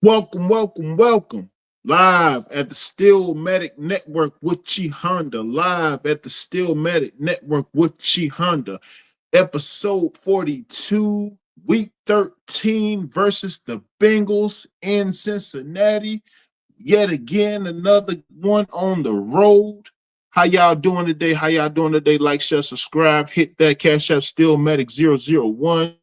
Welcome, welcome, welcome. Live at the Steelmatic Network with Chi Honda. Live at the Steelmatic Network with Chi Honda. Episode 42, week 13 versus the Bengals in Cincinnati. Yet again, another one on the road. How y'all doing today? How y'all doing today? Like, share, subscribe, hit that Cash App Steelmatic 001.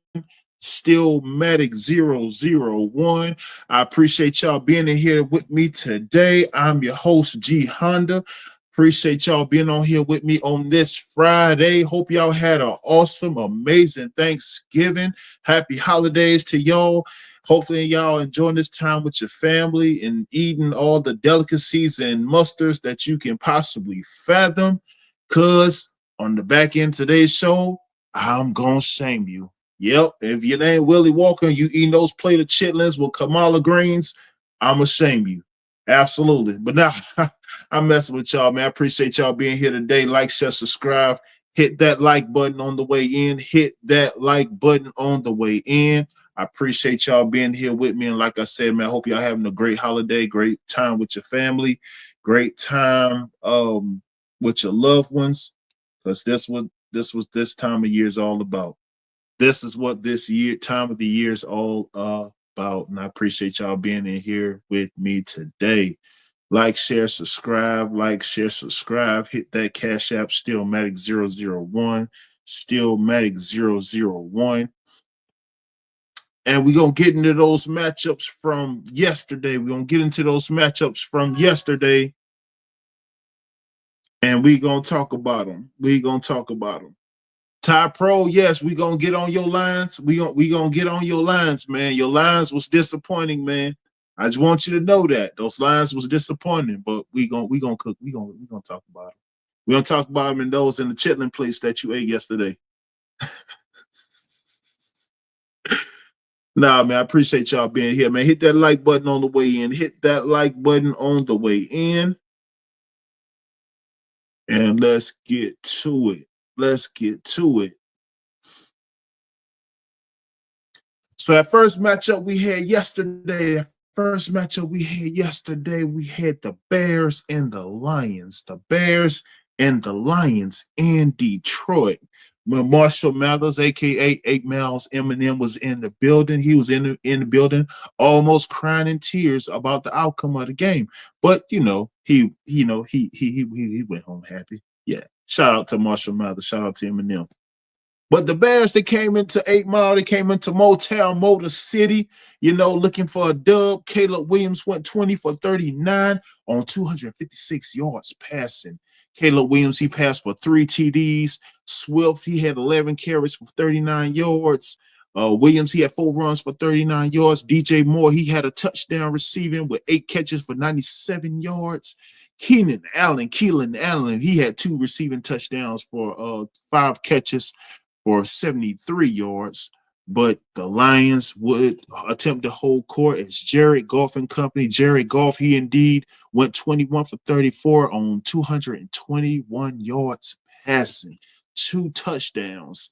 Steelmatic 001. I appreciate y'all being in here with me today. I'm your host, G Honda. Appreciate y'all being on here with me on this Friday. Hope y'all had an awesome, amazing Thanksgiving. Happy holidays to y'all. Hopefully, y'all enjoying this time with your family and eating all the delicacies and mustards that you can possibly fathom. Because on the back end of today's show, I'm going to shame you. Yep, if your name Willie Walker and you eating those plate of chitlins with Kamala greens, I'm going to shame you. Absolutely. But now, I'm messing with y'all, man. I appreciate y'all being here today. Like, share, subscribe. Hit that like button on the way in. Hit that like button on the way in. I appreciate y'all being here with me. And like I said, man, I hope y'all having a great holiday, great time with your family, great time with your loved ones, because this time of year is all about. This is what this time of the year is all about. And I appreciate y'all being in here with me today. Like, share, subscribe, like, share, subscribe. Hit that Cash App, Steelmatic 001, Steelmatic 001. And we're going to get into those matchups from yesterday. We're going to get into those matchups from yesterday. And we're going to talk about them. We're going to talk about them. Ty Pro, yes, we're going to get on your lines. We gonna get on your lines, man. Your lines was disappointing, man. I just want you to know that. Those lines was disappointing, but we gonna cook. We gonna talk about them. We're gonna talk about them in those in the chitlin place that you ate yesterday. Nah, man, I appreciate y'all being here, man. Hit that like button on the way in. Hit that like button on the way in. And let's get to it. Let's get to it. So that first matchup we had yesterday, we had the Bears and the Lions. The Bears and the Lions in Detroit. When Marshall Mathers, aka 8 Miles Eminem, was in the building, he was in the building, almost crying in tears about the outcome of the game. But he went home happy. Yeah. Shout out to Marshall Mathers. Shout out to Eminem. But the Bears, they came into 8 Mile, they came into Motor City, looking for a dub. Caleb Williams went 20 for 39 on 256 yards passing. Caleb Williams, he passed for 3 TDs. Swift, he had 11 carries for 39 yards. Williams, he had 4 runs for 39 yards. DJ Moore, he had a touchdown receiving with 8 catches for 97 yards. Keelan Allen, he had 2 receiving touchdowns for 5 catches for 73 yards, but the Lions would attempt to hold court as Jared Goff and company. Jared Goff, he indeed went 21 for 34 on 221 yards passing, 2 touchdowns,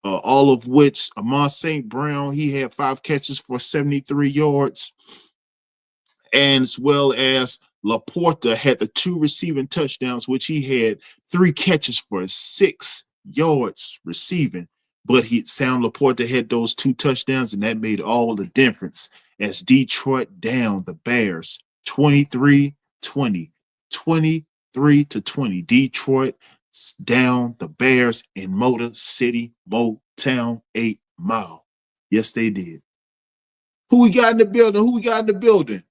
all of which Amon St. Brown, he had 5 catches for 73 yards, and as well as Laporta had the 2 receiving touchdowns, which he had 3 catches for 6 yards receiving. But Sam Laporta had those 2 touchdowns, and that made all the difference as Detroit down the Bears 23-20. 23-20. Detroit down the Bears in Motor City, Motown 8 Mile. Yes, they did. Who we got in the building?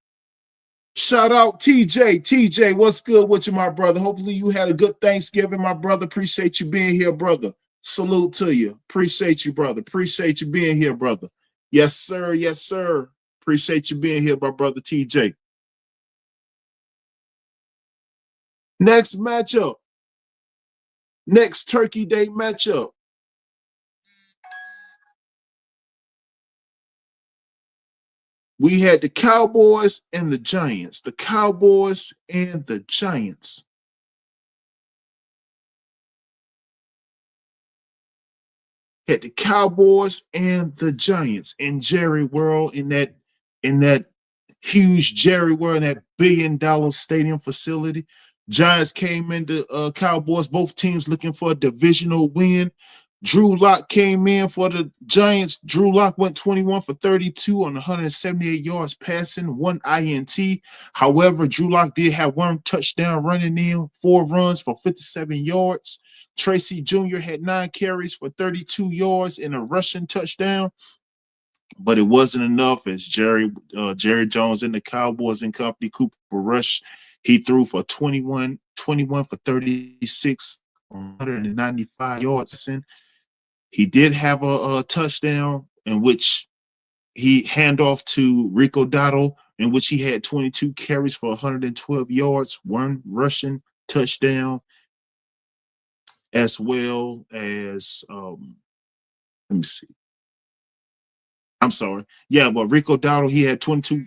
Shout out TJ. TJ, what's good with you, my brother? Hopefully you had a good Thanksgiving, my brother. Appreciate you being here, brother. Salute to you. Appreciate you, brother. Appreciate you being here, brother. Yes, sir. Yes, sir. Appreciate you being here, my brother TJ. Next matchup. Next Turkey Day matchup. We had the Cowboys and the Giants. The Cowboys and the Giants. Had the Cowboys and the Giants in Jerry World in that Huge Jerry wearing that $1 billion stadium facility. Giants came into Cowboys, both teams looking for a divisional win. Drew Lock came in for the Giants. Drew Lock went 21 for 32 on 178 yards passing, 1 INT. However, Drew Lock did have 1 touchdown running in, 4 runs for 57 yards. Tracy Jr. had 9 carries for 32 yards and a rushing touchdown. But it wasn't enough as Jerry Jones and the Cowboys and company, Cooper Rush, he threw for 21 for 36 on 195 yards. And he did have a touchdown in which he handoff to Rico Dotto, in which he had 22 carries for 112 yards, 1 rushing touchdown, as well as let me see. I'm sorry. Yeah, but Rico Dowdle, he had 22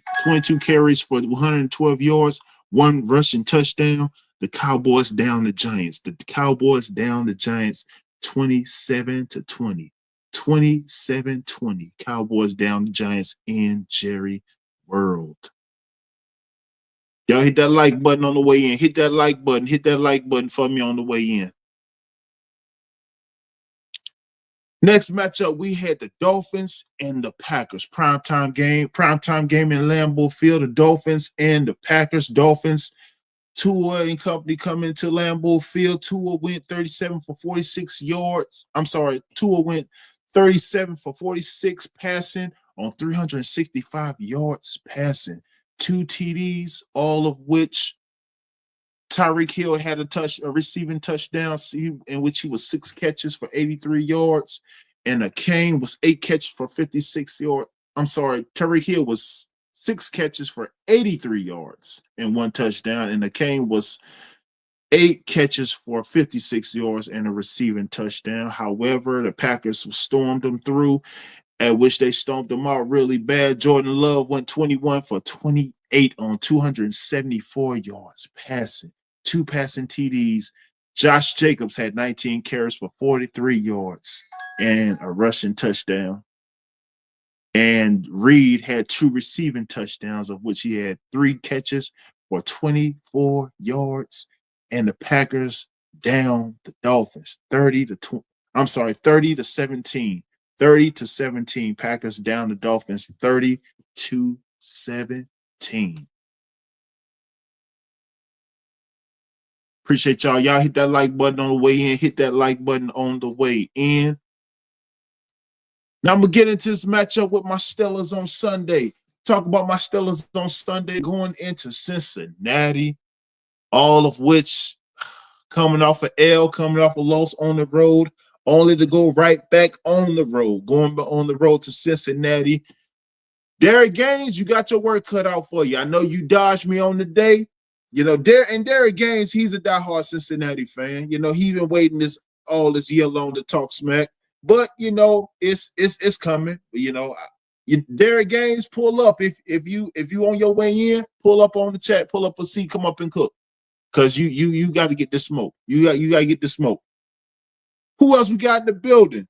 carries for 112 yards, 1 rushing touchdown. The Cowboys down the Giants. The Cowboys down the Giants 27-20. 27-20. Cowboys down the Giants in Jerry World. Y'all hit that like button on the way in. Hit that like button. Hit that like button for me on the way in. Next matchup, we had the Dolphins and the Packers. Primetime game in Lambeau Field. The Dolphins and the Packers. Dolphins, Tua and company come into Lambeau Field. Tua went 37 for 46 yards. I'm sorry, Tua went 37 for 46 passing on 365 yards passing. 2 TDs, all of which Tyreek Hill had a receiving touchdown in which he was 6 catches for 83 yards, and Kane was 8 catches for 56 yards. I'm sorry, Tyreek Hill was 6 catches for 83 yards and 1 touchdown, and Kane was 8 catches for 56 yards and a receiving touchdown. However, the Packers stormed them through, at which they stomped them out really bad. Jordan Love went 21 for 28 on 274 yards passing. 2 passing TDs. Josh Jacobs had 19 carries for 43 yards and a rushing touchdown. And Reed had 2 receiving touchdowns, of which he had 3 catches for 24 yards. And the Packers down the Dolphins 30-17. 30-17. Packers down the Dolphins 30-17. Appreciate y'all. Y'all hit that like button on the way in. Hit that like button on the way in. Now I'm going to get into this matchup with my Steelers on Sunday. Talk about my Steelers on Sunday going into Cincinnati, all of which coming off an L, coming off a loss on the road, only to go right back on the road, going on the road to Cincinnati. Derek Gaines, you got your work cut out for you. I know you dodged me on the day. You know, Derek Gaines, he's a diehard Cincinnati fan. You know, he's been waiting all this year long to talk smack. But you know, it's coming. You know, Derek Gaines, pull up if you on your way in, pull up on the chat, pull up a seat, come up and cook, cause you got to get the smoke. You got to get the smoke. Who else we got in the building?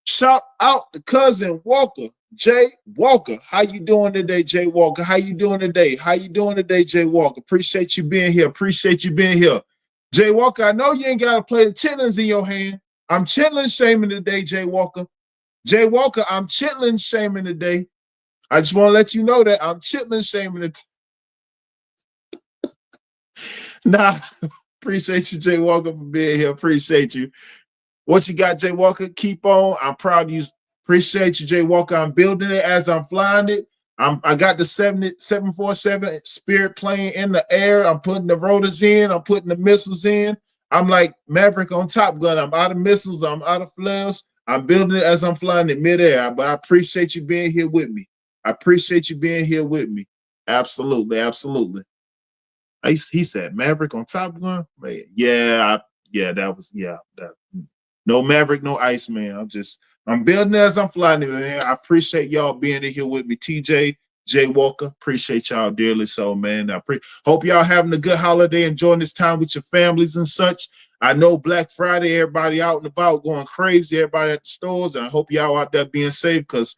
Shout out to cousin Walker, Jay Walker. How you doing today, Jay Walker? How you doing today? Jay Walker? Appreciate you being here. Jay Walker, I know you ain't got to play the chitlins in your hand. I'm chitlin shaming today, Jay Walker. Jay Walker, I'm chitlin shaming today. I just want to let you know that I'm chitlin shaming it. Nah, appreciate you, Jay Walker, for being here. Appreciate you. What you got, Jay Walker? Keep on. I'm proud of you. Appreciate you, Jay Walker. I'm building it as I'm flying it. I got the 747 Spirit plane in the air. I'm putting the rotors in. I'm putting the missiles in. I'm like Maverick on Top Gun. I'm out of missiles. I'm out of flares. I'm building it as I'm flying it midair. But I appreciate you being here with me. Absolutely, absolutely. He said Maverick on Top Gun. Man, no Maverick, no Iceman. I'm building as I'm flying it, man. I appreciate y'all being in here with me. TJ, Jay Walker, appreciate y'all dearly so, man. Hope y'all having a good holiday, enjoying this time with your families and such. I know Black Friday, everybody out and about going crazy, everybody at the stores, and I hope y'all out there being safe because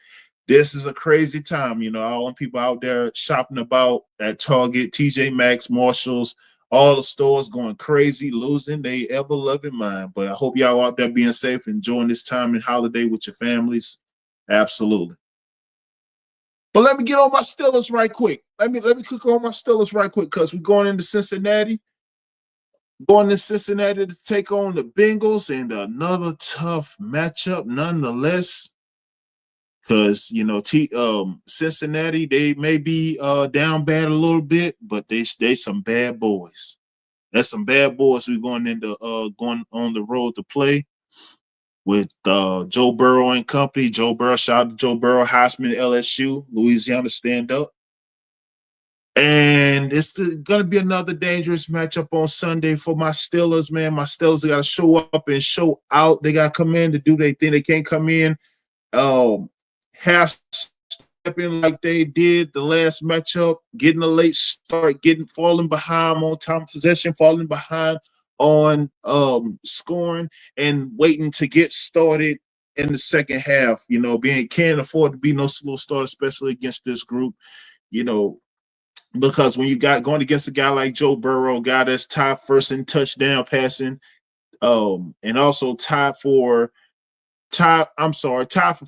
this is a crazy time. You know, all the people out there shopping about at Target, TJ Maxx, Marshalls, all the stores going crazy, losing they ever loving mind. But I hope y'all out there being safe, enjoying this time and holiday with your families. Absolutely. But let me get on my Steelers right quick. Let me click on my Steelers right quick because we're going into Cincinnati. Going to Cincinnati to take on the Bengals and another tough matchup, nonetheless. Because Cincinnati, they may be down bad a little bit, but they some bad boys. That's some bad boys we're going on the road to play with Joe Burrow and company. Joe Burrow, shout out to Joe Burrow, Heisman, LSU, Louisiana, stand up. And it's going to be another dangerous matchup on Sunday for my Steelers, man. My Steelers got to show up and show out. They got to come in to do their thing. They can't come in half stepping like they did the last matchup, getting a late start, falling behind on time of possession, falling behind on scoring, and waiting to get started in the second half. You know, can't afford to be no slow start, especially against this group. You know, because when you got going against a guy like Joe Burrow, a guy that's tied first in touchdown passing, and also tied for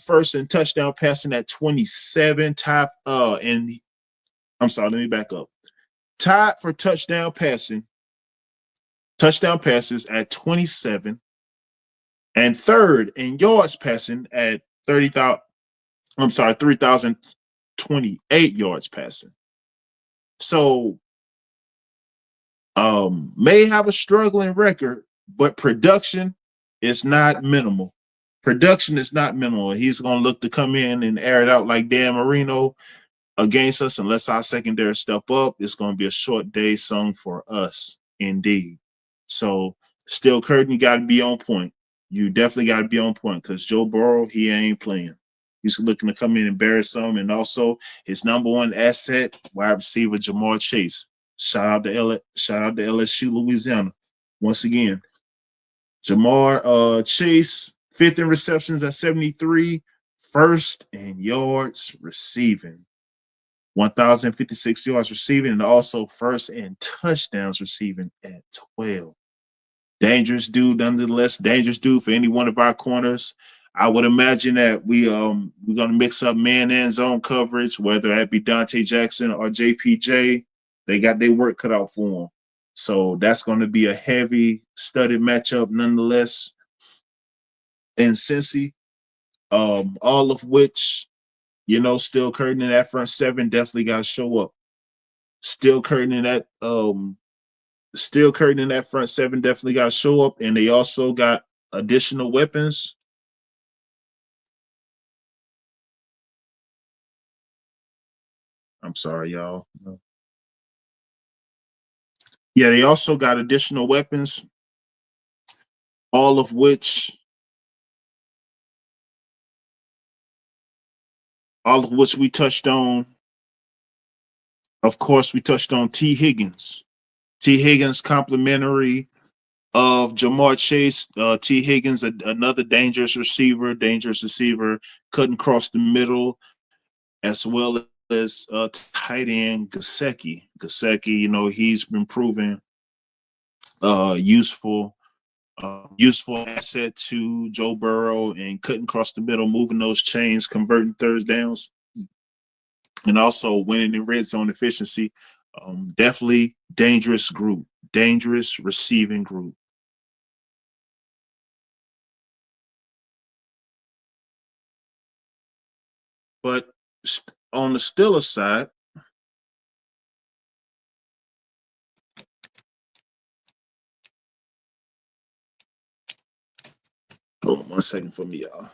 first in touchdown passing at 27. Let me back up. Tied for touchdown passes at 27, and third in yards passing at 3,028 yards passing. So may have a struggling record, but production is not minimal. Production is not minimal. He's going to look to come in and air it out like Dan Marino against us. Unless our secondary step up, it's going to be a short day song for us, indeed. So, Steel Curtain, you got to be on point. You definitely got to be on point because Joe Burrow, he ain't playing. He's looking to come in and embarrass some, and also his number one asset, wide receiver Jamar Chase. Shout out to LSU, Louisiana. Once again, Jamar Chase, fifth in receptions at 73, first in yards receiving, 1,056 yards receiving, and also first in touchdowns receiving at 12. Dangerous dude, nonetheless. Dangerous dude for any one of our corners. I would imagine that we're gonna mix up man and zone coverage, whether that be Dante Jackson or JPJ. They got their work cut out for them. So that's going to be a heavy studded matchup, nonetheless. And Cincy, all of which, Steel Curtain in that front seven definitely got to show up. Steel Curtain in that front seven definitely got to show up, and they also got additional weapons. I'm sorry, y'all. Yeah, they also got additional weapons, all of which we touched on. Of course, we touched on T. Higgins. T. Higgins, complimentary of Jamar Chase. T. Higgins, another dangerous receiver, couldn't cross the middle, as well as tight end Gesicki. Gesicki, he's been proven useful asset to Joe Burrow and couldn't cross the middle, moving those chains, converting third downs, and also winning in red zone efficiency. Definitely dangerous group, dangerous receiving group. But on the Steelers side, hold on 1 second for me, y'all.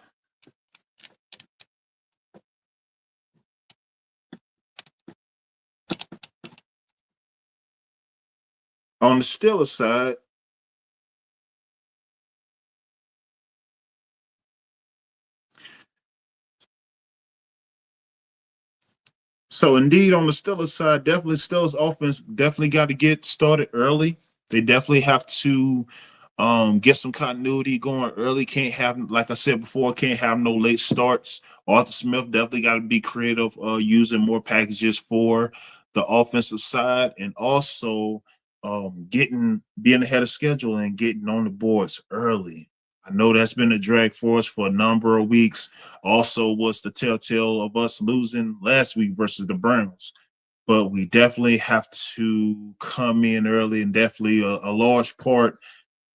On the Steelers side, so indeed on the Steelers side, definitely Steelers offense definitely got to get started early. They definitely have to Get some continuity going early. Can't have, like I said before, can't have no late starts. Arthur Smith definitely got to be creative, using more packages for the offensive side, and also being ahead of schedule and getting on the boards early. I know that's been a drag for us for a number of weeks. Also, was the telltale of us losing last week versus the Browns. But we definitely have to come in early, and definitely a large part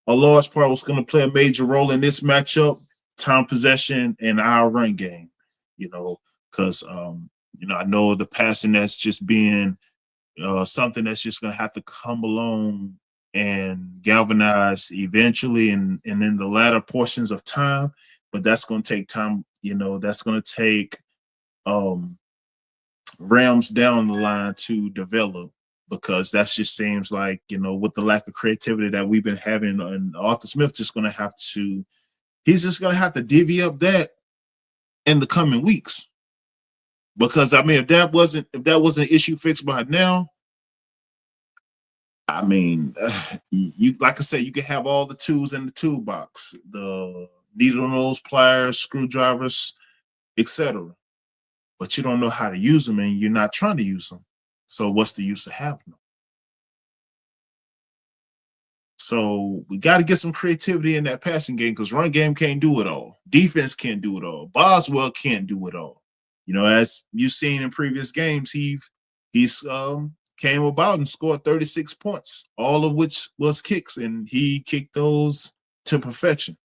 was going to play a major role in this matchup, time possession and our run game, because I know the passing that's just being something that's just going to have to come along and galvanize eventually, and in the latter portions of time. But that's going to take time. That's going to take um, realms down the line to develop, because that just seems like, with the lack of creativity that we've been having, and Arthur Smith he's just gonna have to divvy up that in the coming weeks. Because I mean, if that wasn't an issue fixed by now, I mean, you, like I said, you can have all the tools in the toolbox, the needle nose pliers, screwdrivers, etc. But you don't know how to use them, and you're not trying to use them. So what's the use of having them? So we got to get some creativity in that passing game, because run game can't do it all. Defense can't do it all. Boswell can't do it all. As you've seen in previous games, he's came about and scored 36 points, all of which was kicks, and he kicked those to perfection.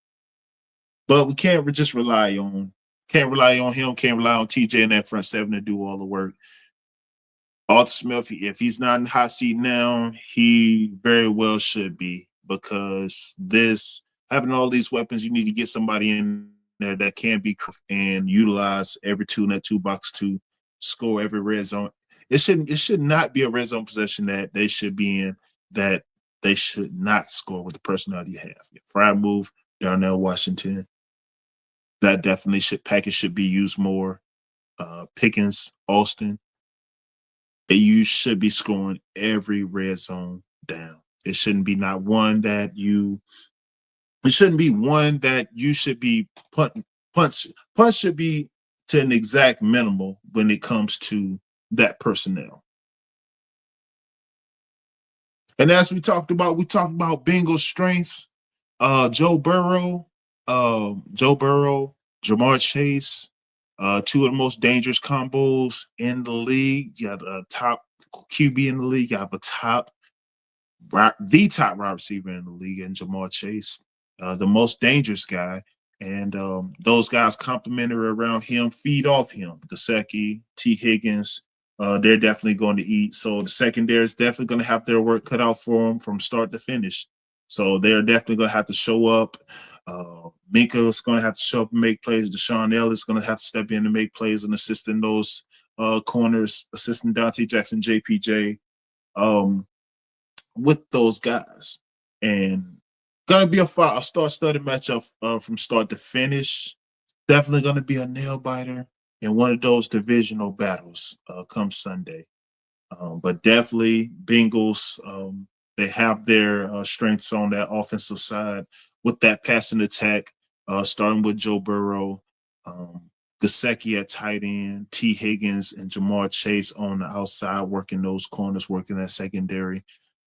But we can't rely on him, can't rely on TJ and that front seven to do all the work. Arthur Smith, if he's not in the hot seat now, he very well should be, because this having all these weapons, you need to get somebody in there that can be and utilize every tool in that toolbox to score every red zone. It should not be a red zone possession that they should be in, that they should not score with the personnel you have. Fry move, Darnell Washington. That definitely should be used more. Pickens, Austin, you should be scoring every red zone down. It shouldn't be not one that you. It shouldn't be one that you should be punting. Punts should be to an exact minimal when it comes to that personnel. And as we talked about Bengals strengths. Joe Burrow, Jamar Chase, two of the most dangerous combos in the league. You have a top QB in the league. You have the top wide receiver in the league, in Jamar Chase, the most dangerous guy. And those guys complimentary around him, feed off him. Gesicki, T. Higgins, they're definitely going to eat. So the secondary is definitely going to have their work cut out for them from start to finish. So they're definitely going to have to show up. Minka's going to have to show up and make plays. Deshaun Ellis is going to have to step in and make plays and assist in those corners, assisting Dante Jackson, JPJ, with those guys. And going to be a star-studded matchup from start to finish. Definitely going to be a nail-biter in one of those divisional battles come Sunday. But definitely Bengals, they have their strengths on that offensive side with that passing attack, starting with Joe Burrow, Gesicki at tight end, T. Higgins and Jamar Chase on the outside, working those corners, working that secondary.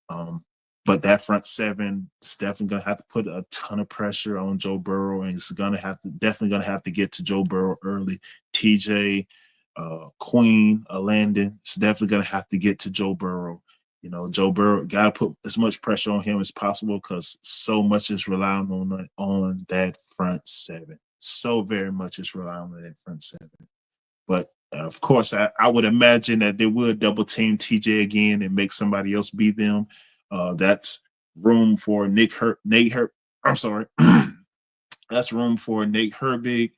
But that front seven is definitely going to have to put a ton of pressure on Joe Burrow, and it's definitely going to have to get to Joe Burrow early. TJ, Queen, Landon, it's definitely going to have to get to Joe Burrow. Joe Burrow got to put as much pressure on him as possible, because so much is relying on that front seven. So very much is relying on that front seven. But of course, I would imagine that they would double team TJ again and make somebody else beat them. That's room for I'm sorry. That's room for Nate Herbig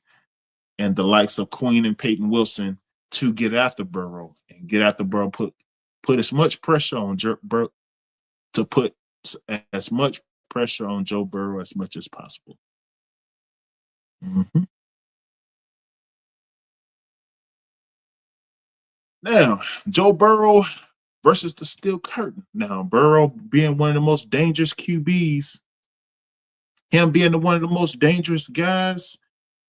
and the likes of Queen and Peyton Wilson to get after Burrow and get after Burrow. Put as much pressure on Burrow, to put as much pressure on Joe Burrow as much as possible. Mm-hmm. Now, Joe Burrow versus the steel curtain. Now, Burrow being one of the most dangerous QBs him being one of the most dangerous guys,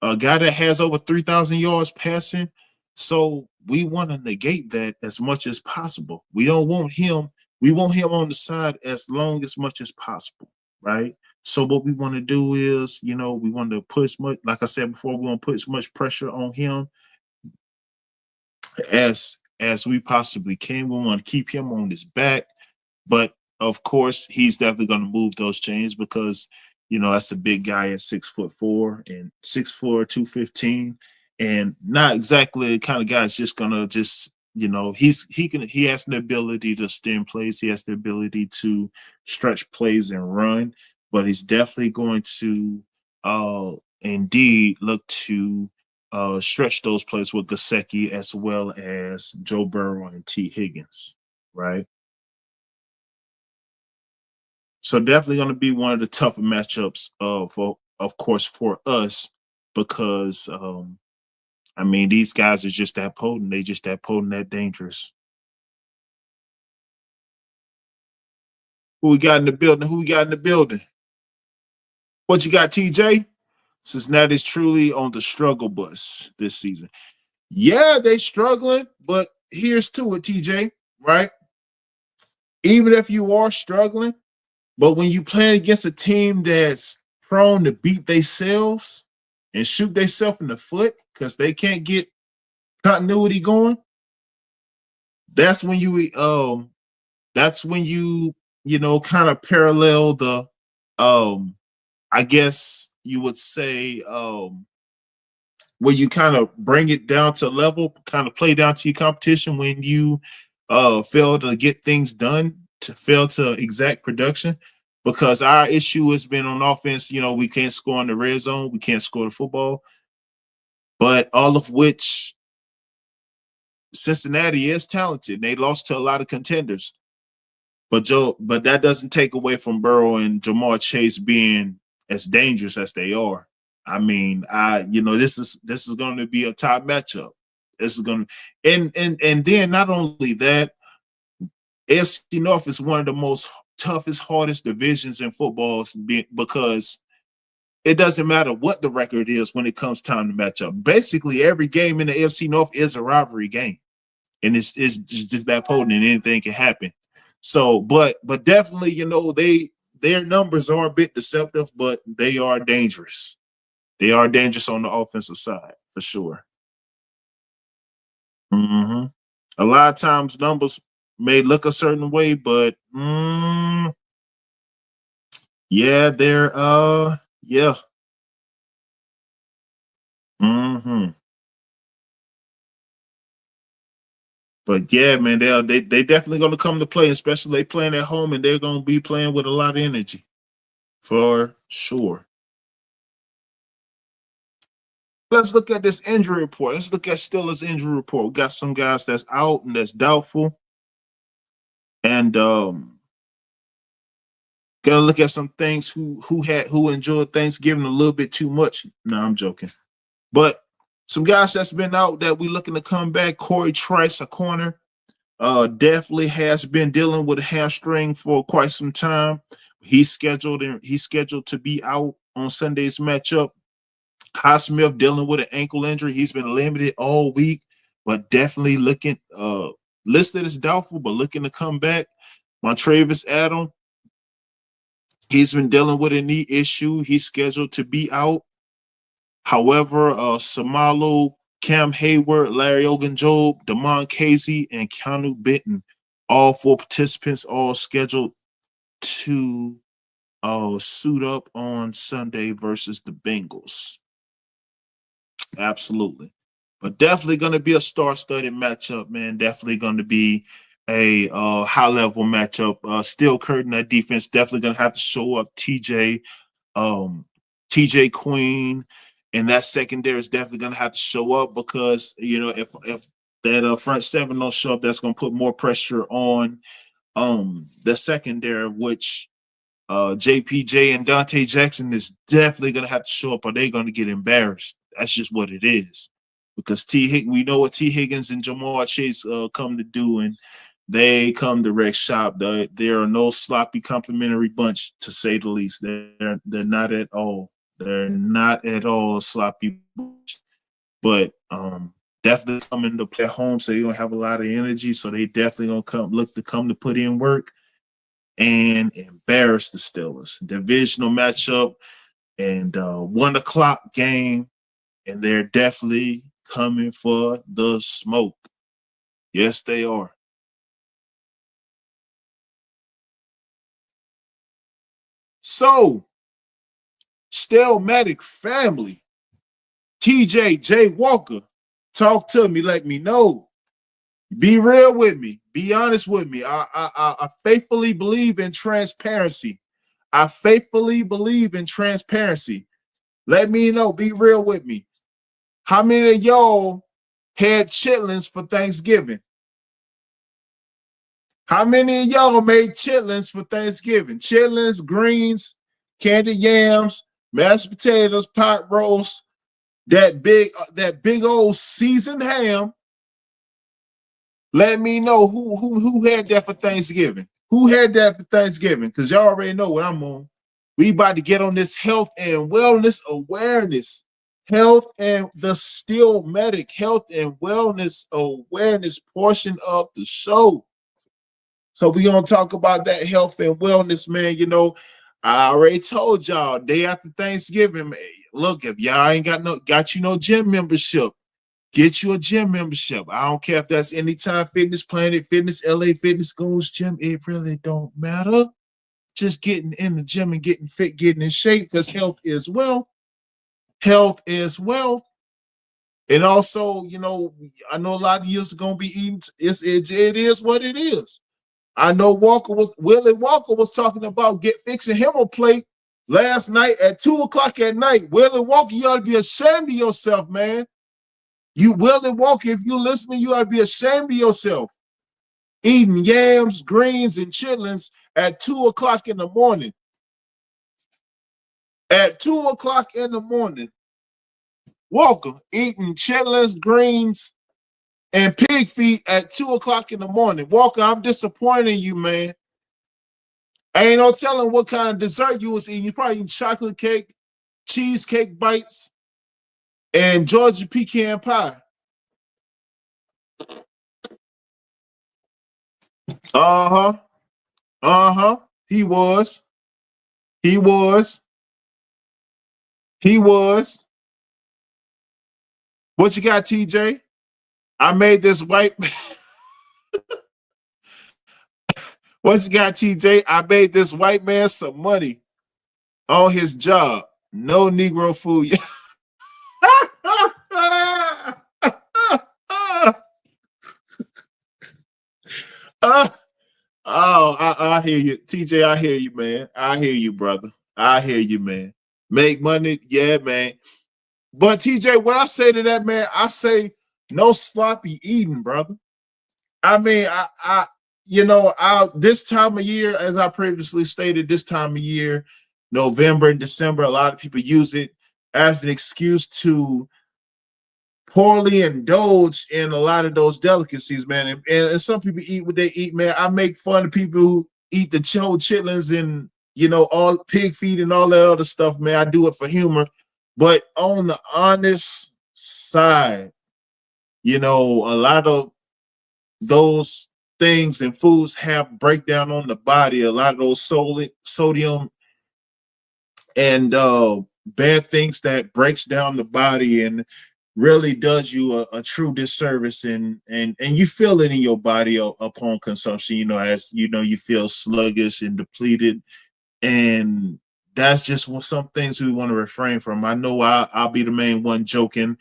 a guy that has over 3,000 yards passing. So we want to negate that as much as possible. We don't want him. We want him on the side as long as much as possible, right? So what we want to do is, we want to put much, like I said before, we want to put as much pressure on him as we possibly can. We want to keep him on his back, but of course, he's definitely going to move those chains because that's a big guy at 6'4" and 6'4", 215, and not exactly the kind of guy that's just gonna he has the ability to stem plays, he has the ability to stretch plays and run, but he's definitely going to indeed look to stretch those plays with Gesicki as well as Joe Burrow and T. Higgins, right? So definitely going to be one of the tougher matchups, for of course for us because I mean these guys are just that potent. They just that potent, that dangerous. Who we got in the building? Who we got in the building? What you got, TJ? Cincinnati's truly on the struggle bus this season. Yeah, they struggling, but here's to it, TJ. Right? Even if you are struggling, but when you play against a team that's prone to beat themselves and shoot themselves in the foot because they can't get continuity going, that's when you kind of parallel the I guess you would say where you kind of bring it down to level, kind of play down to your competition when you fail to get things done, to fail to exact production. Because our issue has been on offense, we can't score in the red zone, we can't score the football, but all of which Cincinnati is talented. They lost to a lot of contenders, but that doesn't take away from Burrow and Jamar Chase being as dangerous as they are. I mean, this is going to be a top matchup. This is going to, and then not only that, AFC North is one of the most toughest, hardest divisions in football because it doesn't matter what the record is when it comes time to match up. Basically, every game in the AFC North is a rivalry game, and it's just that potent, and anything can happen. So, but definitely, their numbers are a bit deceptive, but they are dangerous. They are dangerous on the offensive side for sure. Mm-hmm. A lot of times, numbers may look a certain way, but yeah, they're yeah. Mm-hmm. But yeah, man, they definitely gonna come to play, especially they playing at home and they're gonna be playing with a lot of energy. For sure. Let's look at this injury report. Let's look at Steelers injury report. We got some guys that's out and that's doubtful. And gonna look at some things who enjoyed Thanksgiving a little bit too much. No, I'm joking. But some guys that's been out that we looking to come back. Corey Trice, a corner, definitely has been dealing with a hamstring for quite some time. He's scheduled to be out on Sunday's matchup. Highsmith dealing with an ankle injury. He's been limited all week, but definitely looking listed as doubtful, but looking to come back. Montravius Adam, he's been dealing with a knee issue. He's scheduled to be out. However, Samalo, Cam Hayward, Larry Ogunjobi, Damon Casey, and Keanu Benton, all four participants, all scheduled to suit up on Sunday versus the Bengals. Absolutely. But definitely going to be a star-studded matchup, man. Definitely going to be a high-level matchup. Steel Curtin, that defense definitely going to have to show up. TJ Queen, and that secondary is definitely going to have to show up because, if that front seven don't show up, that's going to put more pressure on the secondary, which JPJ and Dante Jackson is definitely going to have to show up or they're going to get embarrassed. That's just what it is. Because we know what T. Higgins and Jamar Chase come to do, and They come direct shop. They are no sloppy complimentary bunch, to say the least. They're not at all. They're not at all a sloppy bunch. But definitely coming to play home, so you don't have a lot of energy. So they definitely gonna come to put in work and embarrass the Steelers. Divisional matchup and 1 o'clock game, and they're definitely coming for the smoke. Yes, they are. So, Steelmatic family, J Walker, talk to me, let me know. Be real with me. Be honest with me. I faithfully believe in transparency. I faithfully believe in transparency. Let me know. Be real with me. How many of y'all had chitlins for Thanksgiving? How many of y'all made chitlins for Thanksgiving? Chitlins, greens, candied yams, mashed potatoes, pot roast, that big old seasoned ham. Let me know who had that for Thanksgiving. Who had that for Thanksgiving? Because y'all already know what I'm on. We about to get on this health and wellness awareness. Health and the Steelmatic health and wellness awareness portion of the show. So we gonna talk about that health and wellness, man. You know, I already told y'all day after Thanksgiving, man, look, if y'all ain't got you no gym membership, get you a gym membership. I don't care if that's Anytime Fitness, Planet Fitness, LA Fitness, Goals Gym. It really don't matter. Just getting in the gym and getting fit, getting in shape, because health is wealth. Health is wealth. And also, you know, I know a lot of you are gonna be eating. It is what it is. I know Willie Walker was talking about fixing him a plate last night at 2 o'clock at night. Willie Walker, you ought to be ashamed of yourself, man. You Willie Walker, if you're listening, you ought to be ashamed of yourself. Eating yams, greens, and chitlins at 2 o'clock in the morning. At 2 o'clock in the morning. Walker eating chitlins, greens, and pig feet at 2 o'clock in the morning. Walker, I'm disappointing you, man. Ain't no telling what kind of dessert you was eating. You probably eating chocolate cake, cheesecake bites, and Georgia pecan pie. Uh-huh. Uh-huh. He was. He was. He was. What you got, TJ? I made this white. What you got, TJ? I made this white man some money on his job. No Negro food. I hear you. TJ, I hear you, man. I hear you, brother. I hear you, man. Make money, yeah, man. But TJ, what I say to that, man, I say no sloppy eating, brother. I mean, this time of year, as I previously stated, this time of year, November and December, a lot of people use it as an excuse to poorly indulge in a lot of those delicacies, man. And some people eat what they eat, man. I make fun of people who eat the chitlins and, all pig feet and all that other stuff, man. I do it for humor. But on the honest side, a lot of those things and foods have breakdown on the body. A lot of those sodium and bad things that breaks down the body and really does you a true disservice, and you feel it in your body upon consumption, as you feel sluggish and depleted, and that's just some things we want to refrain from. I know I'll be the main one joking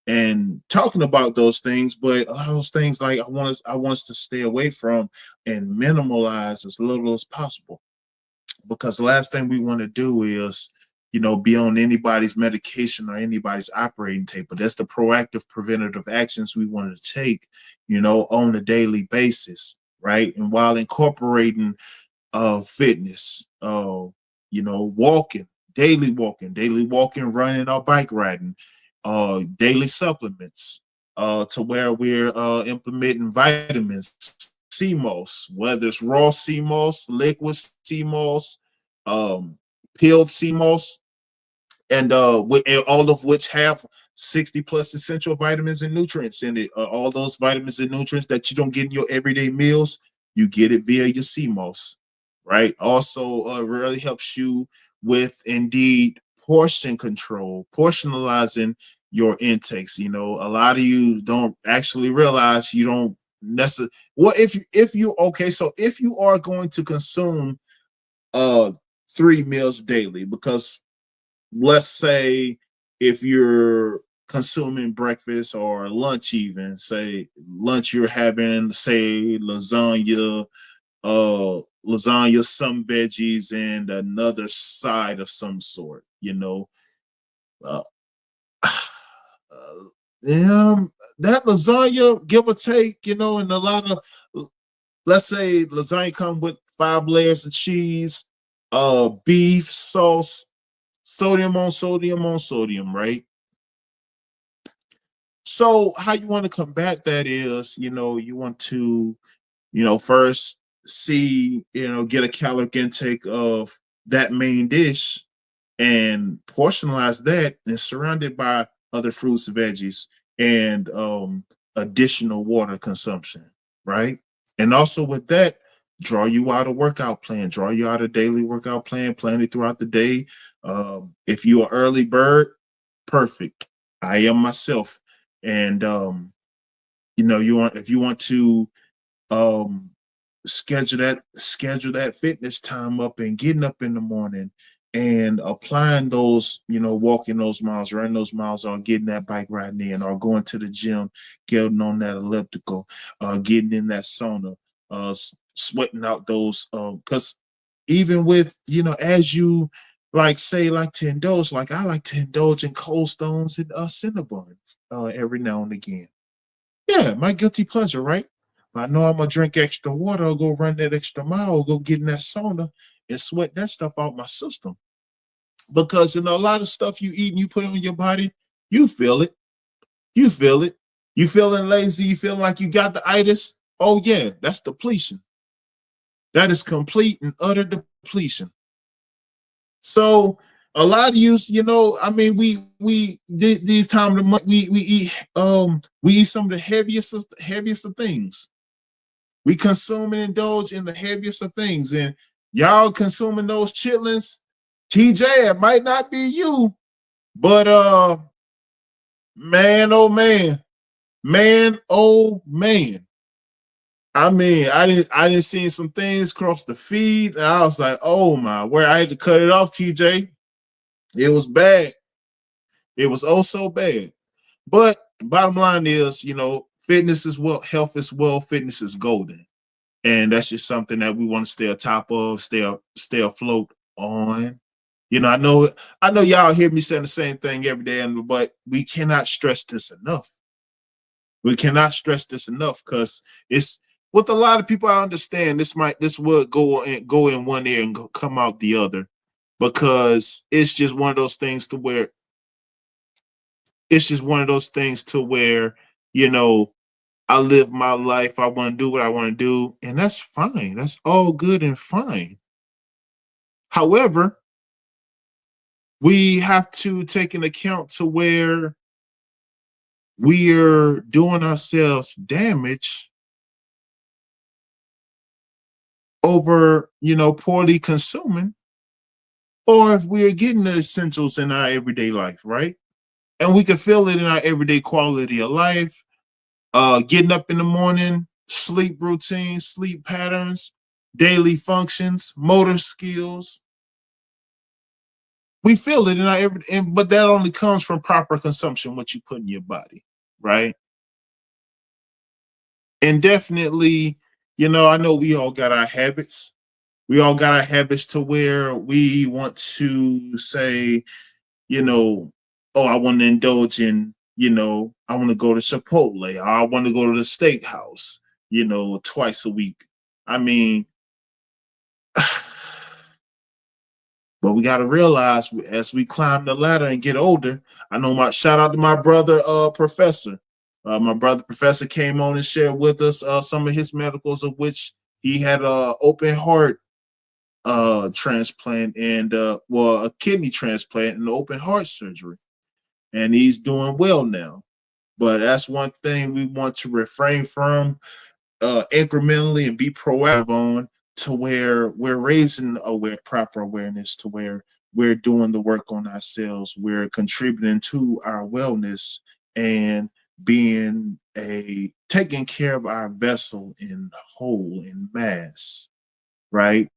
and talking about those things, but a lot of those things, like, I want us to stay away from and minimalize as little as possible, because the last thing we want to do is be on anybody's medication or anybody's operating table. That's the proactive preventative actions we wanted to take, on a daily basis, right? And while incorporating fitness, daily walking, running or bike riding, daily supplements, to where we're implementing vitamins sea moss, whether it's raw sea moss, liquid sea moss, um, peeled sea moss, and all of which have 60 plus essential vitamins and nutrients in it. All those vitamins and nutrients that you don't get in your everyday meals, you get it via your sea moss, right? Also, really helps you with indeed portion control, portionalizing your intakes. You know, a lot of you don't actually realize you don't necessarily. Well, if you okay, so if you are going to consume uh 3 meals daily, because let's say if you're consuming breakfast or lunch, even say lunch, you're having say lasagna, some veggies, and another side of some sort, uh, that lasagna, give or take, and a lot of, let's say lasagna come with 5 layers of cheese, beef, sauce, sodium on sodium on sodium, right? So how you want to combat that is, you want to, first see, get a caloric intake of that main dish and portionalize that and surround it by other fruits, veggies, and additional water consumption, right? And also with that, draw you out a workout plan, draw you out a daily workout plan it throughout the day. If you're an early bird, perfect. I am myself. And you want if you want to um schedule that fitness time up and getting up in the morning and applying those, walking those miles, running those miles, or getting that bike riding in, or going to the gym, getting on that elliptical, getting in that sauna, sweating out those, because even with, as you like say like to indulge, like I like to indulge in cold stones and cinnabon every now and again. Yeah, my guilty pleasure, right? I know I'm gonna drink extra water, or go run that extra mile, or go get in that sauna and sweat that stuff out my system. Because a lot of stuff you eat and you put on your body, you feel it. You feel it. You feeling lazy, you feeling like you got the itis. Oh yeah, that's depletion. That is complete and utter depletion. So a lot of you, I mean, these time of the month we eat some of the heaviest of things. We consume and indulge in the heaviest of things. And y'all consuming those chitlins, TJ, it might not be you, but man, oh man, man, oh man. I mean, I didn't see some things cross the feed, and I was like, oh my, where I had to cut it off, TJ. It was bad. It was oh so bad. But bottom line is, fitness is wealth, health is wealth, fitness is golden. And that's just something that we want to stay on top of, stay afloat on. I know y'all hear me saying the same thing every day, but we cannot stress this enough. We cannot stress this enough, because it's with a lot of people. I understand this would go in one ear and come out the other, because it's just one of those things to where, you know, I live my life. I want to do what I want to do, and that's fine. That's all good and fine. However, we have to take an account to where we're doing ourselves damage over, poorly consuming, or if we're getting the essentials in our everyday life, right? And we can feel it in our everyday quality of life, getting up in the morning, sleep routines, sleep patterns, daily functions, motor skills. We feel it in our but that only comes from proper consumption, what you put in your body, right? And definitely, I know we all got our habits. We all got our habits to where we want to say, you know, oh, I want to indulge in, I want to go to Chipotle, or I want to go to the steakhouse, twice a week. I mean, but we got to realize as we climb the ladder and get older. I know, my shout out to my brother, Professor. My brother Professor came on and shared with us some of his medicals, of which he had a open heart transplant and well, a kidney transplant and open heart surgery, and he's doing well now. But that's one thing we want to refrain from incrementally and be proactive on, to where we're raising proper awareness, to where we're doing the work on ourselves, we're contributing to our wellness and being a taking care of our vessel in whole, in mass, right?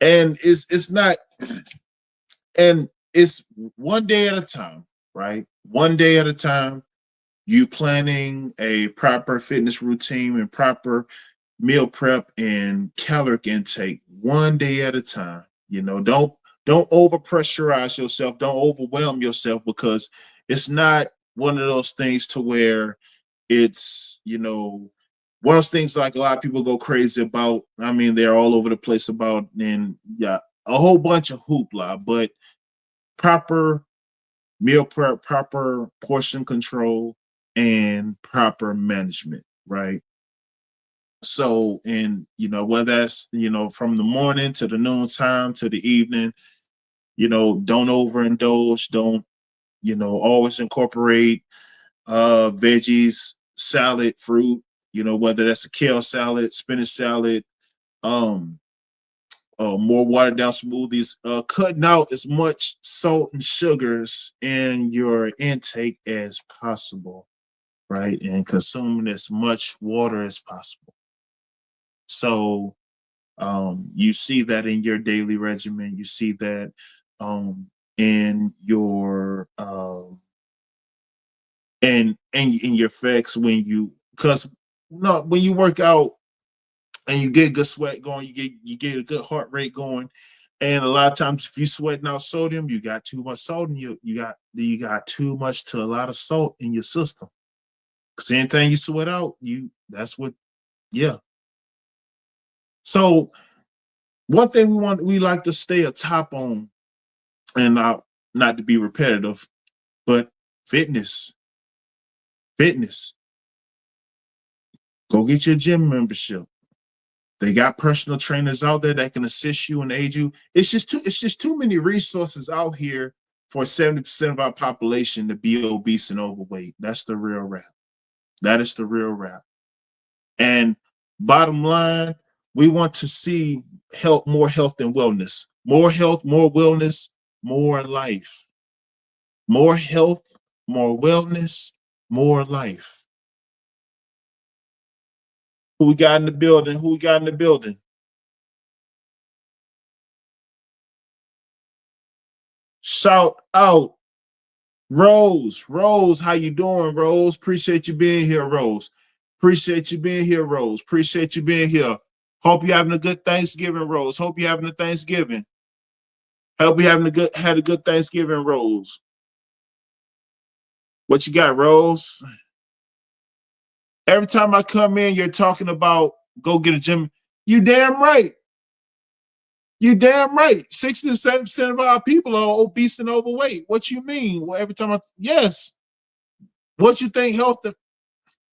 And it's not, and it's one day at a time, right? One day at a time. You planning a proper fitness routine and proper meal prep and caloric intake one day at a time. You know, don't over pressurize yourself, don't overwhelm yourself, because it's not one of those things to where it's, you know, one of those things like a lot of people go crazy about. I mean, they're all over the place about, and yeah, a whole bunch of hoopla, but proper meal prep, proper portion control, and proper management, right? So, and you know, whether that's, you know, from the morning to the noon time to the evening, you know, don't overindulge, don't, you know, always incorporate veggies, salad, fruit, you know, whether that's a kale salad, spinach salad, um, more watered down smoothies, cutting out as much salt and sugars in your intake as possible, right? And consuming as much water as possible. So you see that in your daily regimen. You see that in your and in your effects when you, because no, when you work out and you get good sweat going, you get a good heart rate going. And a lot of times, if you sweating out sodium, you got too much salt in you got too much to a lot of salt in your system. Same thing you sweat out, you that's what, yeah. So one thing we like to stay atop on, and not to be repetitive, but fitness, fitness. Go get your gym membership. They got personal trainers out there that can assist you and aid you. It's just too many resources out here for 70% of our population to be obese and overweight. That's the real rap. That is the real rap. And bottom line, we want to see more health and wellness. More health, more wellness, more life. More health, more wellness, more life. Who we got in the building? Who we got in the building? Shout out Rose. Rose, how you doing, Rose? Appreciate you being here, Rose. Appreciate you being here, Rose. Appreciate you being here. Hope you're having a good Thanksgiving, Rose. Hope you're having a Thanksgiving. Hope you had a good Thanksgiving, Rose. What you got, Rose? Every time I come in, you're talking about go get a gym. You damn right. You damn right. 60 to 7% of our people are obese and overweight. What you mean? Well, every time yes. What you think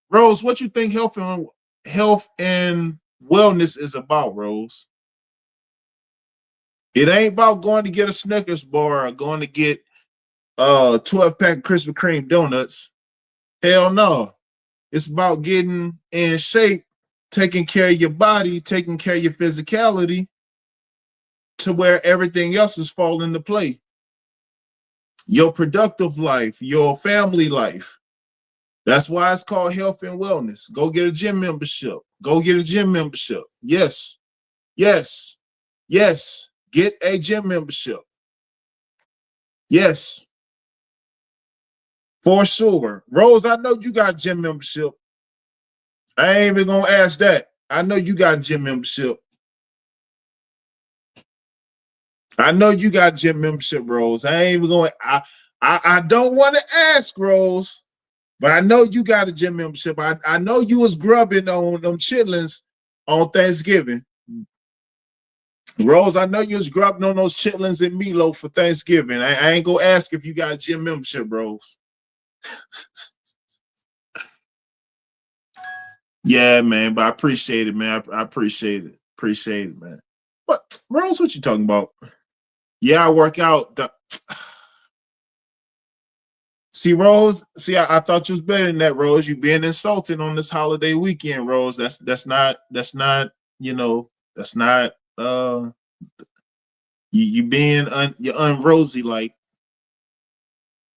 Rose, what you think health and wellness is about, Rose? It ain't about going to get a Snickers bar or going to get 12 pack of Krispy Kreme donuts. Hell no. It's about getting in shape, taking care of your body, taking care of your physicality, to where everything else is falling into play. Your productive life, your family life. That's why it's called health and wellness. Go get a gym membership. Go get a gym membership. Yes. Yes. Yes. Get a gym membership. Yes. For sure. Rose, I know you got a gym membership. I ain't even gonna ask that. I know you got a gym membership. I know you got a gym membership, Rose. I ain't even going. I don't want to ask, Rose, but I know you got a gym membership. I know you was grubbing on them chitlins on Thanksgiving. Rose, I know you was grubbing on those chitlins and meatloaf for Thanksgiving. I ain't gonna ask if you got a gym membership, Rose. Yeah, man. But I appreciate it, man. I appreciate it. Appreciate it, man. But Rose, what you talking about? Yeah, I work out. See, Rose. See, I thought you was better than that, Rose. You being insulted on this holiday weekend, Rose. That's not. You know, that's not. You being you're unrosy. Like,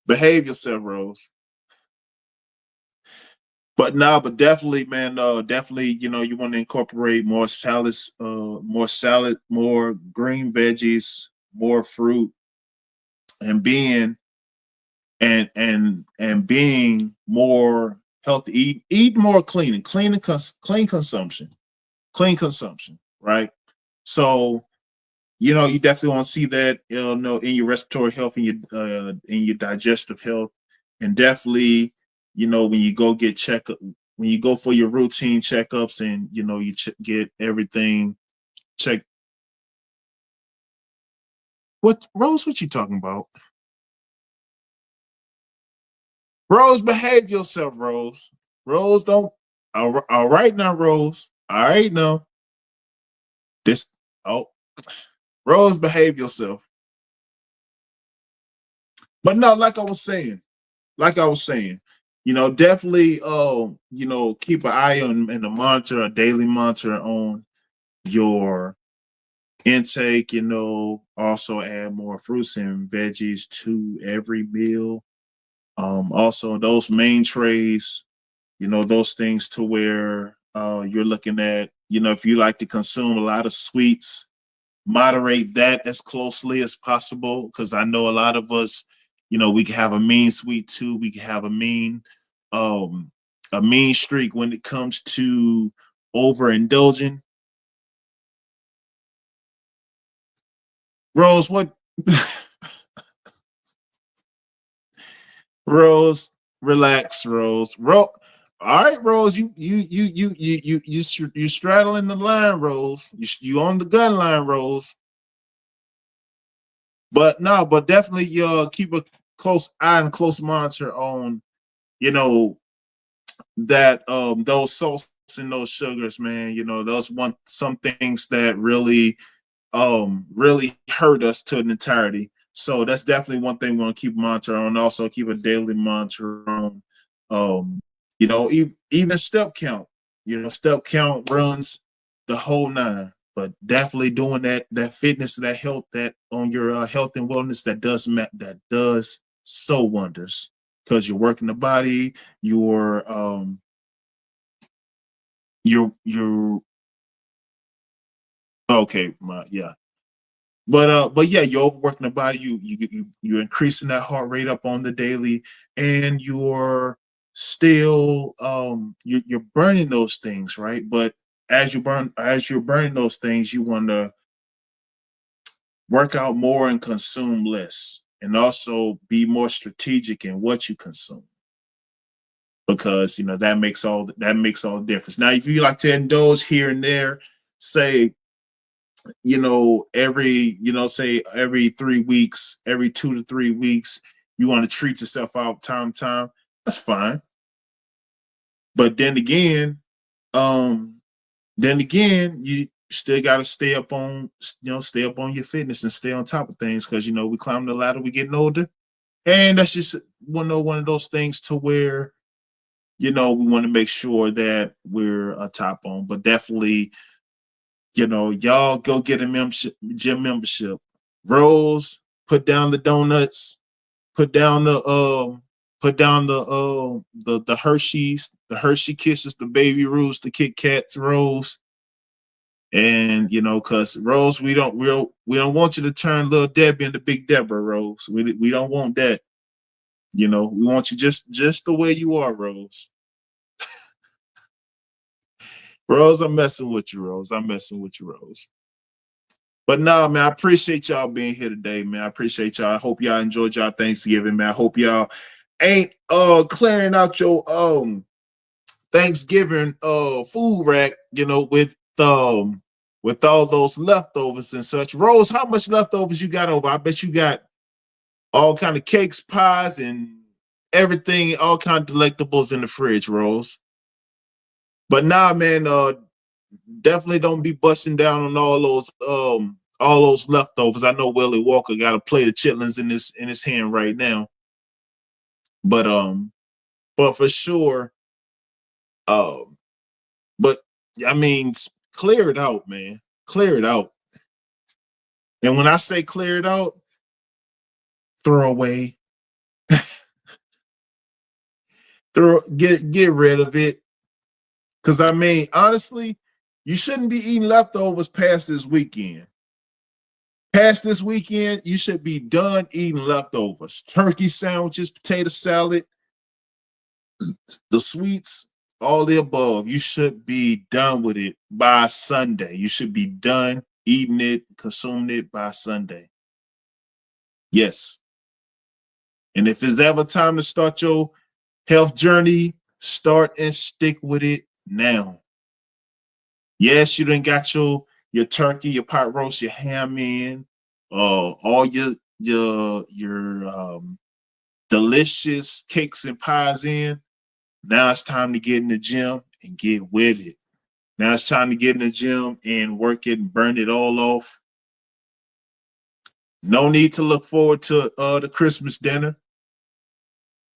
behave yourself, Rose. But no, but definitely, man. Definitely, you want to incorporate more salads, more salad, more green veggies, more fruit, and being more healthy. Eat more clean consumption, right? So you definitely want to see that in your respiratory health, in your digestive health, and definitely when you go get checkup, when you go for your routine checkups, and you get everything checked. What, Rose? What you talking about? Rose, behave yourself, Rose. Rose, don't. All right now, Rose. All right now. This. Oh, Rose, behave yourself. But no, like I was saying, definitely, keep an eye on and a daily monitor on your intake. Also add more fruits and veggies to every meal. Also those main trays, those things to where you're looking at, if you like to consume a lot of sweets, moderate that as closely as possible, because I know a lot of us, we can have a mean sweet tooth, we can have um a mean streak when it comes to overindulging. Rose, what? Rose, relax, Rose. All right, Rose, you straddling the line, Rose. You on the gun line, Rose. But no, but definitely keep a close eye and close monitor on you know that those salts and those sugars, man. Those one some things that really hurt us to an entirety. So that's definitely one thing we want to keep monitor on. Also keep a daily monitor on even step count. Step count runs the whole nine. But definitely doing that fitness, that health, that on your health and wellness, that does so wonders, because you're working the body, you're okay, yeah. But yeah, you're overworking the body. You're increasing that heart rate up on the daily, and you're burning those things, right? But as you're burning those things, you want to work out more and consume less, and also be more strategic in what you consume, because that makes all the difference. Now, if you like to indulge here and there, say say every 3 weeks, every 2 to 3 weeks, you want to treat yourself out time to time, that's fine. But um, then again, you still got to stay up on your fitness and stay on top of things, because we climb the ladder, we getting older, and that's just one of those things to where we want to make sure that we're top on. But definitely, y'all go get a gym membership. Rose, put down the donuts, put down the Hershey's, the Hershey Kisses, the Baby Rules, the Kit Kats, Rose. And cause Rose, we don't want you to turn little Debbie into Big Deborah, Rose. We don't want that. We want you just the way you are, Rose. Rose, I'm messing with you, Rose. I'm messing with you, Rose. But no, man, I appreciate y'all being here today, man. I appreciate y'all. I hope y'all enjoyed y'all Thanksgiving, man. I hope y'all ain't clearing out your Thanksgiving food rack, with all those leftovers and such. Rose, how much leftovers you got over? I bet you got all kind of cakes, pies, and everything, all kind of delectables in the fridge, Rose. But nah, man, definitely don't be busting down on all those leftovers. I know Willie Walker got a plate of chitlins in his hand right now. But for sure, um, but I mean, clear it out, man. Clear it out. And when I say clear it out, throw away, get rid of it. Because I mean, honestly, you shouldn't be eating leftovers past this weekend. Past this weekend, you should be done eating leftovers. Turkey sandwiches, potato salad, the sweets, all the above. You should be done with it by Sunday. You should be done eating it, consuming it by Sunday. Yes. And if it's ever time to start your health journey, start and stick with it now. Yes, you done got your turkey, your pot roast, your ham in, all your delicious cakes and pies in. Now it's time to get in the gym and get with it. Now it's time to get in the gym and work it and burn it all off. No need to look forward to the Christmas dinner,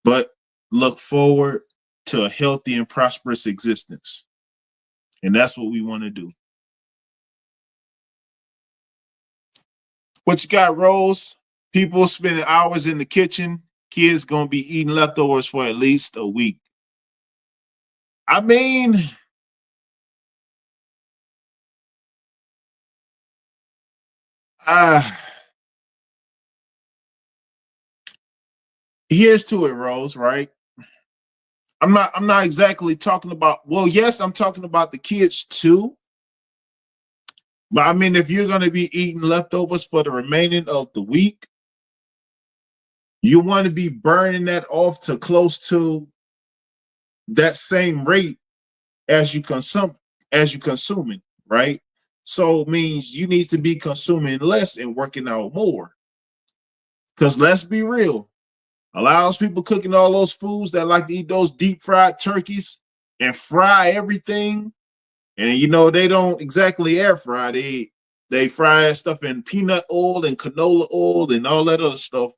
but look forward to a healthy and prosperous existence. And that's what we want to do. What you got, Rose? People spending hours in the kitchen. Kids gonna be eating leftovers for at least a week. I mean, here's to it, Rose, right? I'm not exactly talking about, well, yes, I'm talking about the kids too. But I mean, if you're gonna be eating leftovers for the remaining of the week, you want to be burning that off to close to that same rate as you consume it, right? So it means you need to be consuming less and working out more. Because let's be real, a lot of those people cooking all those foods that like to eat those deep fried turkeys and fry everything, and you know they don't exactly air fry. They fry that stuff in peanut oil and canola oil and all that other stuff.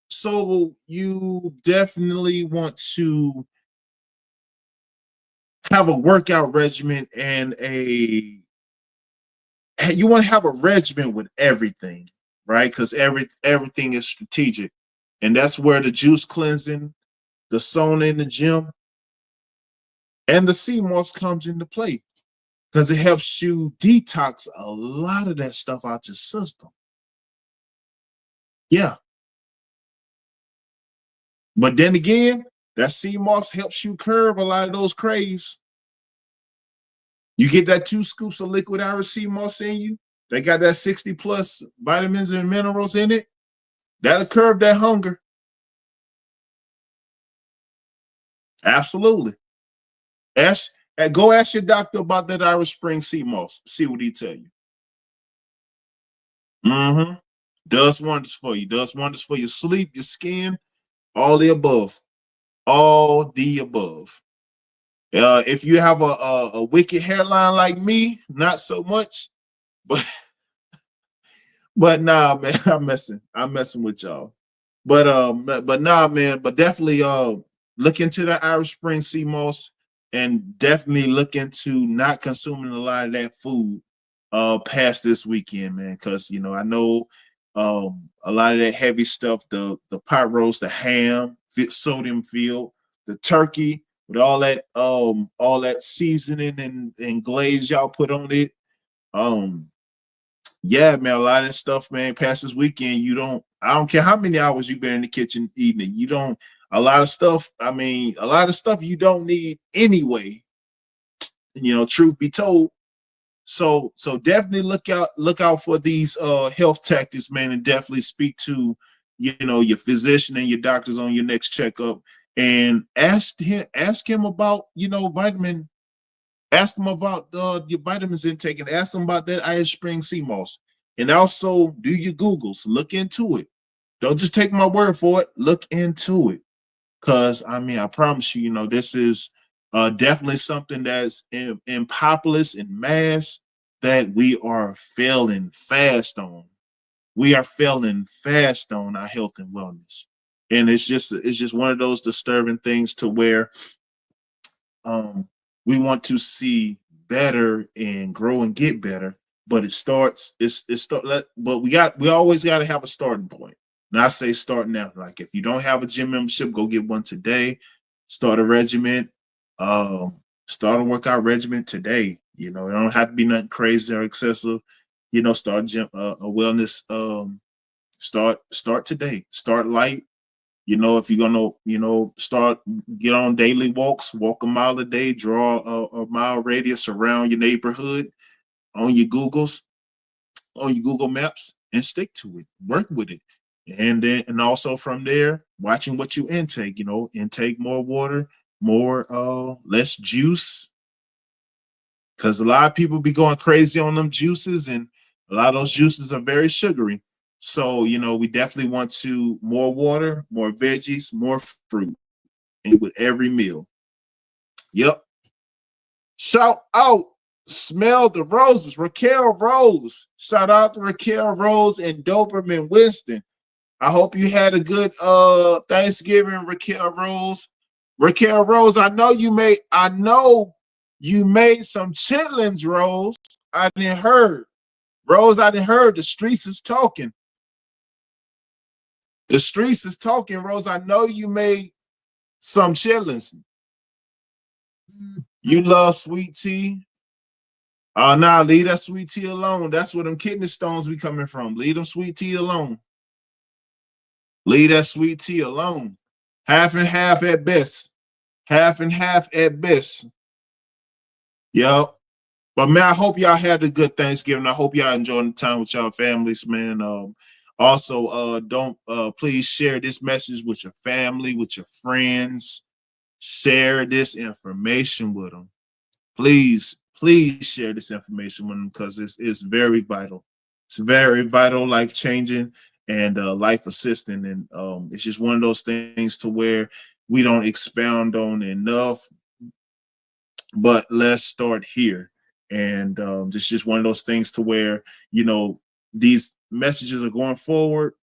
So you definitely want to have a workout regimen and you want to have a regimen with everything, right? Because everything is strategic. And that's where the juice cleansing, the sauna in the gym, and the sea moss comes into play. Because it helps you detox a lot of that stuff out your system. Yeah. But then again, that sea moss helps you curb a lot of those craves. You get that 2 scoops of liquid Irish sea moss in you. They got that 60 plus vitamins and minerals in it. That'll curb that hunger. Absolutely. Go ask your doctor about that Irish Spring sea moss. See what he tell you. Mm-hmm. Does wonders for you. Does wonders for your sleep, your skin, all the above. All the above. If you have a wicked hairline like me, not so much, but nah, man, I'm messing with y'all. But nah, man, but definitely look into the Irish Spring sea moss and definitely look into not consuming a lot of that food past this weekend, man. Cause you know, I know a lot of that heavy stuff, the pot roast, the ham, sodium filled, the turkey with all that seasoning and glaze y'all put on it. Yeah, man, a lot of that stuff, man, past this weekend, I don't care how many hours you've been in the kitchen eating it. A lot of stuff, I mean, a lot of stuff you don't need anyway, you know, truth be told. So definitely look out for these health tactics, man, and definitely speak to, you know, your physician and your doctors on your next checkup and ask him about, you know, ask them about your vitamins intake and ask them about that Irish Spring sea moss. And also do your Googles, look into it. Don't just take my word for it, look into it. Cause I mean, I promise you, you know, this is Definitely something that's in populace and mass that we are failing fast on. We are failing fast on our health and wellness, and it's just one of those disturbing things to where um, we want to see better and grow and get better, but it starts it's start but we always got to have a starting point. And I say start now. Like if you don't have a gym membership, go get one today. Start a regiment. Start a workout regimen today. You know, it don't have to be nothing crazy or excessive. You know, start a wellness. Start today. Start light. You know, if you're gonna, start get on daily walks, walk a mile a day, draw a mile radius around your neighborhood on your Google Maps, and stick to it. Work with it, and also from there, watching what you intake. You know, intake more water, more less juice, because a lot of people be going crazy on them juices, and a lot of those juices are very sugary. So, we definitely want to more water, more veggies, more fruit, and with every meal. Yep. Shout out, smell the roses, Raquel Rose. Shout out to Raquel Rose and Doberman Winston. I hope you had a good Thanksgiving, Raquel Rose. Raquel Rose, I know you made some chitlins, Rose. I didn't heard. Rose, I didn't heard. The streets is talking. The streets is talking, Rose. I know you made some chitlins. You love sweet tea. Oh, nah, leave that sweet tea alone. That's where them kidney stones be coming from. Leave them sweet tea alone. Leave that sweet tea alone. Half and half at best. Half and half at best. Yep. But man, I hope y'all had a good Thanksgiving. I hope y'all enjoying the time with y'all families, man. Also, don't please share this message with your family, with your friends. Share this information with them. Please share this information with them because it's very vital. It's very vital, life changing, and life assisting. And it's just one of those things to where we don't expound on enough. But let's start here. And it's just one of those things to where these messages are going forward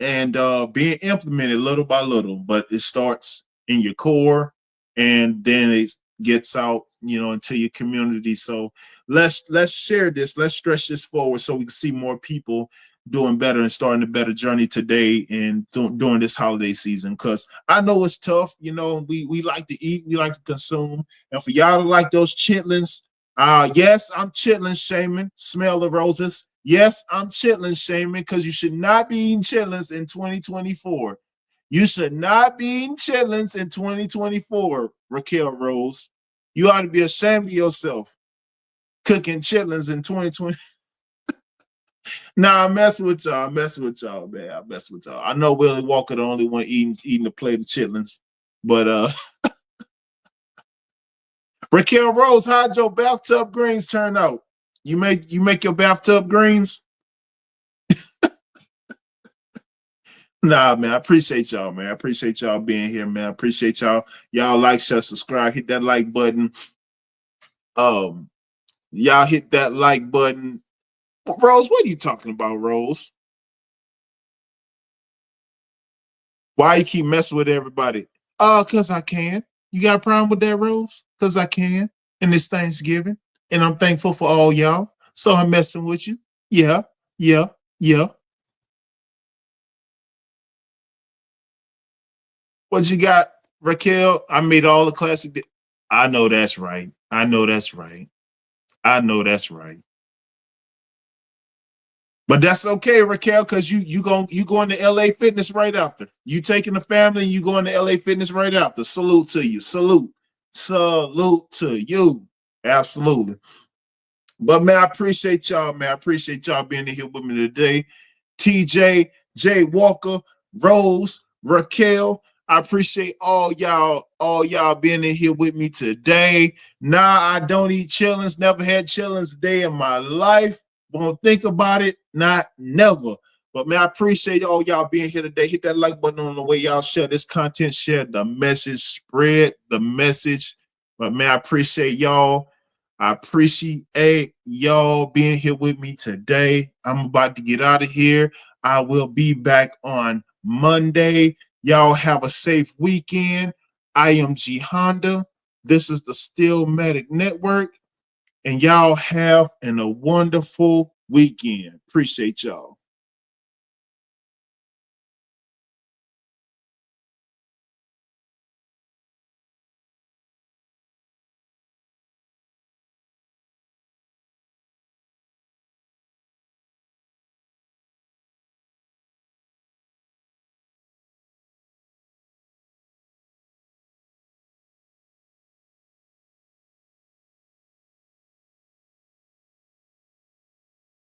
and being implemented little by little, but it starts in your core and then it gets out, into your community. So let's share this, let's stretch this forward so we can see more people doing better and starting a better journey today and during this holiday season. Because I know it's tough, we like to eat, we like to consume, and for y'all to like those chitlins, yes, I'm chitlin shaming. Smell the roses. Yes, I'm chitlin shaming because you should not be eating chitlins in 2024. You should not be eating chitlins in 2024, Raquel Rose. You ought to be ashamed of yourself cooking chitlins in 2020. Nah, I'm messing with y'all. I'm messing with y'all, man. I'm messing with y'all. I know Willie Walker the only one eating a plate of chitlins, but Raquel Rose, how'd your bathtub greens turn out? You make your bathtub greens? Nah, man. I appreciate y'all, man. I appreciate y'all being here, man. I appreciate y'all. Y'all like, share, subscribe, hit that like button. Y'all hit that like button. Rose, what are you talking about, Rose? Why you keep messing with everybody? Cause I can. You got a problem with that, Rose? Cause I can. And it's Thanksgiving, and I'm thankful for all y'all. So I'm messing with you. Yeah, yeah, yeah. What you got, Raquel? I made all the classic. I know that's right. I know that's right. I know that's right. But that's okay, Raquel, because you going to LA Fitness right after. You taking the family and you going to LA Fitness right after. Salute to you. Salute. Salute to you. Absolutely. But man, I appreciate y'all, man. I appreciate y'all being here with me today. TJ, Jay Walker, Rose, Raquel. I appreciate all y'all being in here with me today. Nah, I don't eat chillins. Never had chillins a day in my life. Won't think about it. Not never. But man, I appreciate all y'all being here today. Hit that like button on the way y'all share this content. Share the message. Spread the message. But man, I appreciate y'all. I appreciate y'all being here with me today. I'm about to get out of here. I will be back on Monday. Y'all have a safe weekend. I am G Honda. This is the Steelmatic Network. And y'all have a wonderful weekend. Appreciate y'all.